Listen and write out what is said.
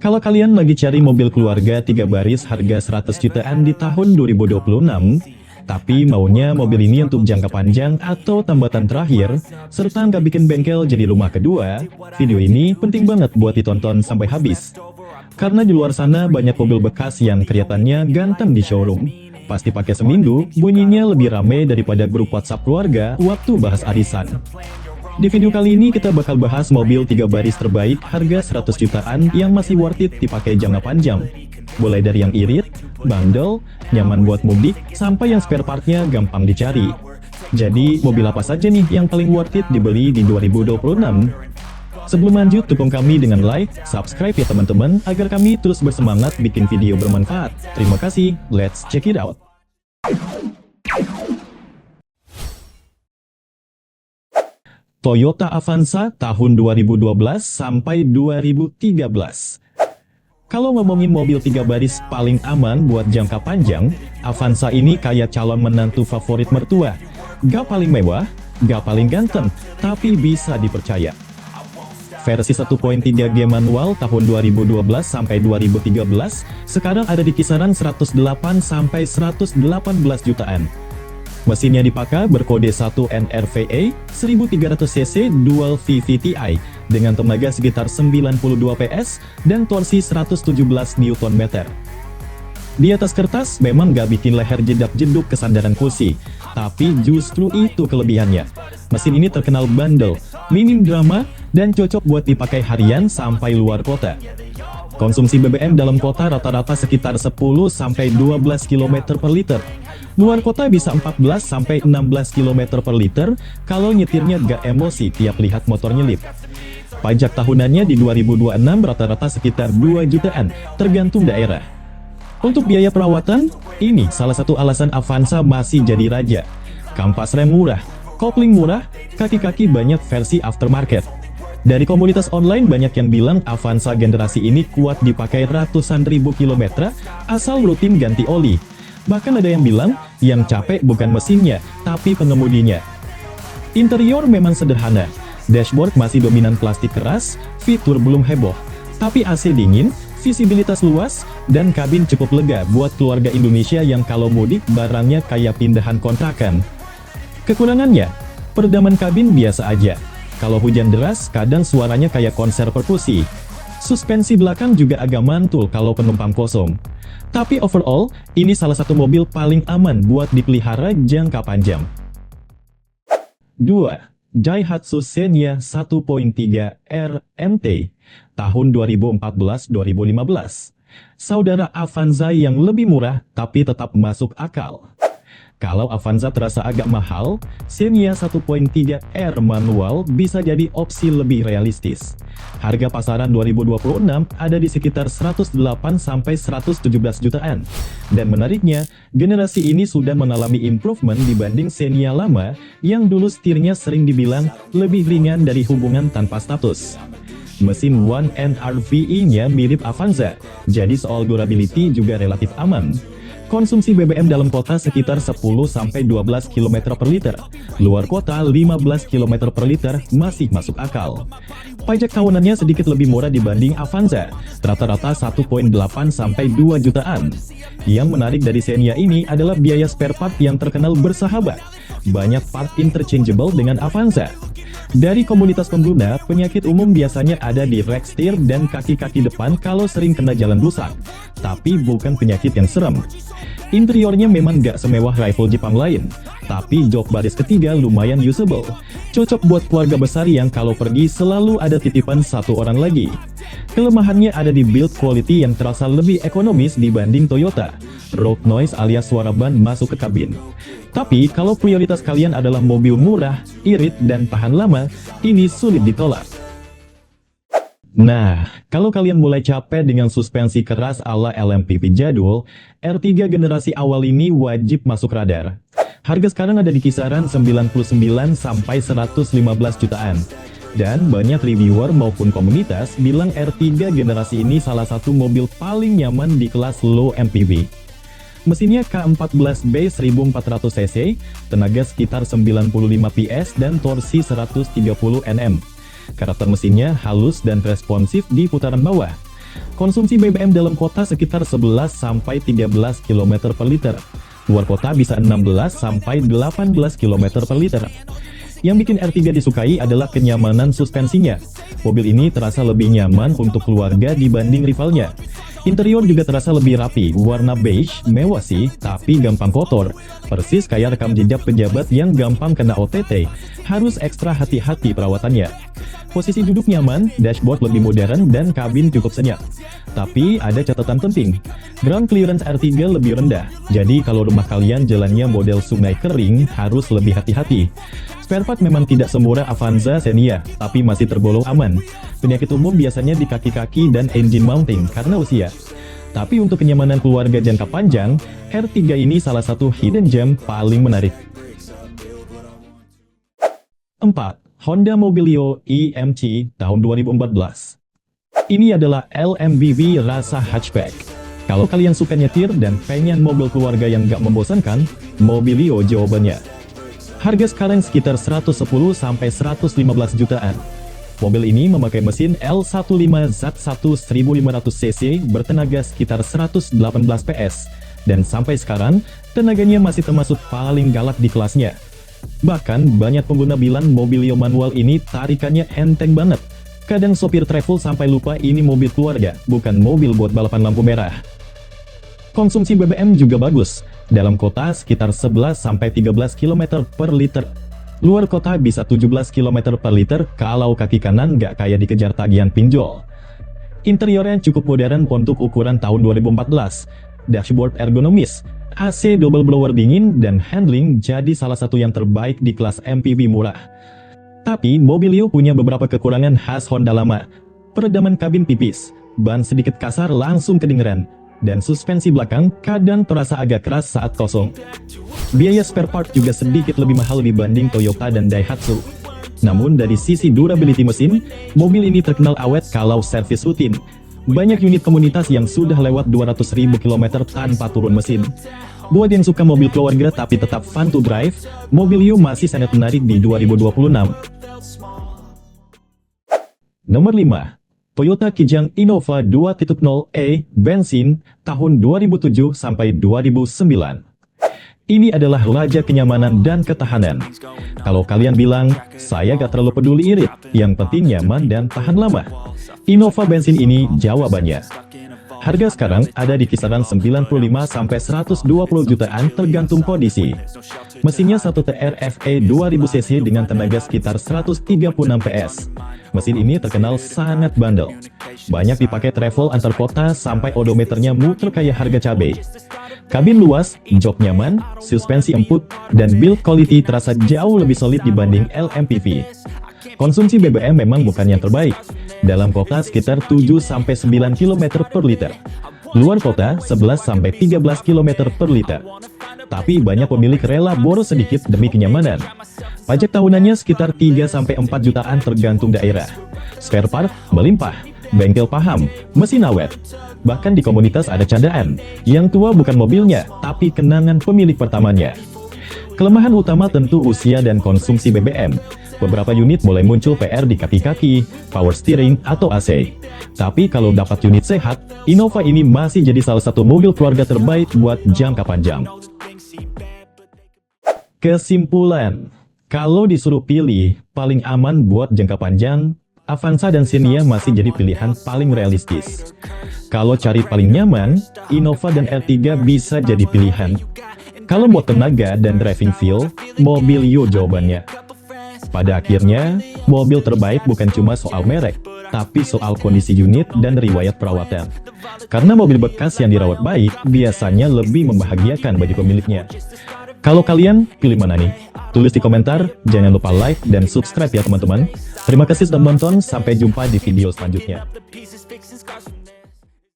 Kalau kalian lagi cari mobil keluarga 3 baris harga 100 jutaan di tahun 2026, tapi maunya mobil ini untuk jangka panjang atau tambatan terakhir, serta nggak bikin bengkel jadi rumah kedua, video ini penting banget buat ditonton sampai habis. Karena di luar sana banyak mobil bekas yang kelihatannya ganteng di showroom. Pasti pakai seminggu, bunyinya lebih rame daripada grup WhatsApp keluarga waktu bahas arisan. Di video kali ini kita bakal bahas mobil 3 baris terbaik harga 100 jutaan yang masih worth it dipakai jangka panjang. Mulai dari yang irit, bandel, nyaman buat mudik, sampai yang spare partnya gampang dicari. Jadi, mobil apa saja nih yang paling worth it dibeli di 2026? Sebelum lanjut, dukung kami dengan like, subscribe ya teman-teman, agar kami terus bersemangat bikin video bermanfaat. Terima kasih, let's check it out. Toyota Avanza tahun 2012 sampai 2013. Kalau ngomongin mobil 3 baris paling aman buat jangka panjang, Avanza ini kayak calon menantu favorit mertua. Gak paling mewah, gak paling ganteng, tapi bisa dipercaya. Versi 1.3G manual tahun 2012 sampai 2013 sekarang ada di kisaran 108 sampai 118 jutaan. Mesinnya dipakai berkode 1 NRVA 1300cc Dual VVTi dengan tenaga sekitar 92 PS dan torsi 117 Nm. Di atas kertas memang gak bikin leher jedak-jeduk kesandaran kursi, tapi justru itu kelebihannya. Mesin ini terkenal bandel, minim drama, dan cocok buat dipakai harian sampai luar kota. Konsumsi BBM dalam kota rata-rata sekitar 10-12 km per liter. Luar kota bisa 14-16 km per liter kalau nyetirnya gak emosi tiap lihat motor nyelip. Pajak tahunannya di 2026 rata-rata sekitar 2 jutaan, tergantung daerah. Untuk biaya perawatan, ini salah satu alasan Avanza masih jadi raja. Kampas rem murah, kopling murah, kaki-kaki banyak versi aftermarket. Dari komunitas online banyak yang bilang Avanza generasi ini kuat dipakai ratusan ribu kilometer asal rutin ganti oli. Bahkan ada yang bilang, yang capek bukan mesinnya, tapi pengemudinya. Interior memang sederhana, dashboard masih dominan plastik keras, fitur belum heboh. Tapi AC dingin, visibilitas luas, dan kabin cukup lega buat keluarga Indonesia yang kalau mudik barangnya kayak pindahan kontrakan. Kekurangannya, peredaman kabin biasa aja. Kalau hujan deras, kadang suaranya kayak konser perkusi. Suspensi belakang juga agak mantul kalau penumpang kosong. Tapi overall, ini salah satu mobil paling aman buat dipelihara jangka panjang. 2. Daihatsu Xenia 1.3 RMT tahun 2014-2015. Saudara Avanza yang lebih murah tapi tetap masuk akal. Kalau Avanza terasa agak mahal, Xenia 1.3 R manual bisa jadi opsi lebih realistis. Harga pasaran 2026 ada di sekitar 108-117 jutaan. Dan menariknya, generasi ini sudah mengalami improvement dibanding Xenia lama yang dulu setirnya sering dibilang lebih ringan dari hubungan tanpa status. Mesin 1NRVe-nya mirip Avanza, jadi soal durability juga relatif aman. Konsumsi BBM dalam kota sekitar 10-12 km per liter. Luar kota 15 km per liter masih masuk akal. Pajak tahunannya sedikit lebih murah dibanding Avanza, rata-rata 1.8 sampai 2 jutaan. Yang menarik dari Xenia ini adalah biaya spare part yang terkenal bersahabat. Banyak part interchangeable dengan Avanza. Dari komunitas pengguna, penyakit umum biasanya ada di rack setir dan kaki-kaki depan kalau sering kena jalan rusak. Tapi bukan penyakit yang serem. Interiornya memang gak semewah rival Jepang lain, tapi jok baris ketiga lumayan usable. Cocok buat keluarga besar yang kalau pergi selalu ada titipan satu orang lagi. Kelemahannya ada di build quality yang terasa lebih ekonomis dibanding Toyota. Road noise alias suara ban masuk ke kabin. Tapi kalau prioritas kalian adalah mobil murah, irit, dan tahan lama, ini sulit ditolak. Nah, kalau kalian mulai capek dengan suspensi keras ala LMPV jadul, R3 generasi awal ini wajib masuk radar. Harga sekarang ada di kisaran 99 sampai 115 jutaan. Dan banyak reviewer maupun komunitas bilang R3 generasi ini salah satu mobil paling nyaman di kelas low MPV. Mesinnya K14B 1400cc, tenaga sekitar 95 PS dan torsi 130 Nm. Karakter mesinnya halus dan responsif di putaran bawah. Konsumsi BBM dalam kota sekitar 11-13 km per liter. Luar kota bisa 16-18 km per liter. Yang bikin R3 disukai adalah kenyamanan suspensinya. Mobil ini terasa lebih nyaman untuk keluarga dibanding rivalnya. Interior juga terasa lebih rapi, warna beige, mewah sih, tapi gampang kotor. Persis kayak rekam jejak pejabat yang gampang kena OTT, harus ekstra hati-hati perawatannya. Posisi duduk nyaman, dashboard lebih modern, dan kabin cukup senyap. Tapi ada catatan penting, ground clearance R3 lebih rendah, jadi kalau rumah kalian jalannya model sungai kering, harus lebih hati-hati. Spare part memang tidak semurah Avanza Xenia, tapi masih tergolong aman. Penyakit umum biasanya di kaki-kaki dan engine mounting karena usia. Tapi untuk kenyamanan keluarga jangka panjang, R3 ini salah satu hidden gem paling menarik. 4. Honda Mobilio EMC tahun 2014. Ini adalah LMPV rasa hatchback. Kalau kalian suka nyetir dan pengen mobil keluarga yang gak membosankan, Mobilio jawabannya. Harga sekarang sekitar 110-115 jutaan. Mobil ini memakai mesin L15Z1 1500cc bertenaga sekitar 118 PS, dan sampai sekarang, tenaganya masih termasuk paling galak di kelasnya. Bahkan, banyak pengguna bilang Mobilio manual ini tarikannya enteng banget. Kadang sopir travel sampai lupa ini mobil keluarga, bukan mobil buat balapan lampu merah. Konsumsi BBM juga bagus. Dalam kota sekitar 11-13 km per liter. Luar kota bisa 17 km per liter kalau kaki kanan nggak kayak dikejar tagihan pinjol. Interiornya cukup modern untuk ukuran tahun 2014. Dashboard ergonomis, AC double blower dingin, dan handling jadi salah satu yang terbaik di kelas MPV murah. Tapi Mobilio punya beberapa kekurangan khas Honda lama. Peredaman kabin tipis, ban sedikit kasar langsung kedengeran, dan suspensi belakang kadang terasa agak keras saat kosong. Biaya spare part juga sedikit lebih mahal dibanding Toyota dan Daihatsu. Namun dari sisi durability mesin, mobil ini terkenal awet kalau servis rutin. Banyak unit komunitas yang sudah lewat 200.000 km tanpa turun mesin. Buat yang suka mobil keluarga tapi tetap fun to drive, Mobilio masih sangat menarik di 2026. Nomor 5. Toyota Kijang Innova 2.0e bensin tahun 2007 sampai 2009. Ini adalah raja kenyamanan dan ketahanan. Kalau kalian bilang, saya gak terlalu peduli irit, yang penting nyaman dan tahan lama. Innova bensin ini jawabannya. Harga sekarang ada di kisaran 95-120 jutaan tergantung kondisi. Mesinnya 1 TRFE 2000cc dengan tenaga sekitar 136 PS. Mesin ini terkenal sangat bandel. Banyak dipakai travel antar kota sampai odometernya muter kayak harga cabai. Kabin luas, jok nyaman, suspensi empuk, dan build quality terasa jauh lebih solid dibanding LMPV. Konsumsi BBM memang bukan yang terbaik. Dalam kota sekitar 7-9 km per liter. Luar kota 11-13 km per liter. Tapi banyak pemilik rela boros sedikit demi kenyamanan. Pajak tahunannya sekitar 3-4 jutaan tergantung daerah. Spare part melimpah, bengkel paham, mesin awet. Bahkan di komunitas ada candaan, yang tua bukan mobilnya, tapi kenangan pemilik pertamanya. Kelemahan utama tentu usia dan konsumsi BBM. Beberapa unit mulai muncul PR di kaki-kaki, power steering, atau AC. Tapi kalau dapat unit sehat, Innova ini masih jadi salah satu mobil keluarga terbaik buat jangka panjang. Kesimpulan, kalau disuruh pilih, paling aman buat jangka panjang, Avanza dan Xenia masih jadi pilihan paling realistis. Kalau cari paling nyaman, Innova dan R3 bisa jadi pilihan. Kalau mau tenaga dan driving feel, Mobilio jawabannya. Pada akhirnya, mobil terbaik bukan cuma soal merek, tapi soal kondisi unit dan riwayat perawatan. Karena mobil bekas yang dirawat baik, biasanya lebih membahagiakan bagi pemiliknya. Kalau kalian, pilih mana nih? Tulis di komentar, jangan lupa like dan subscribe ya teman-teman. Terima kasih sudah menonton, sampai jumpa di video selanjutnya.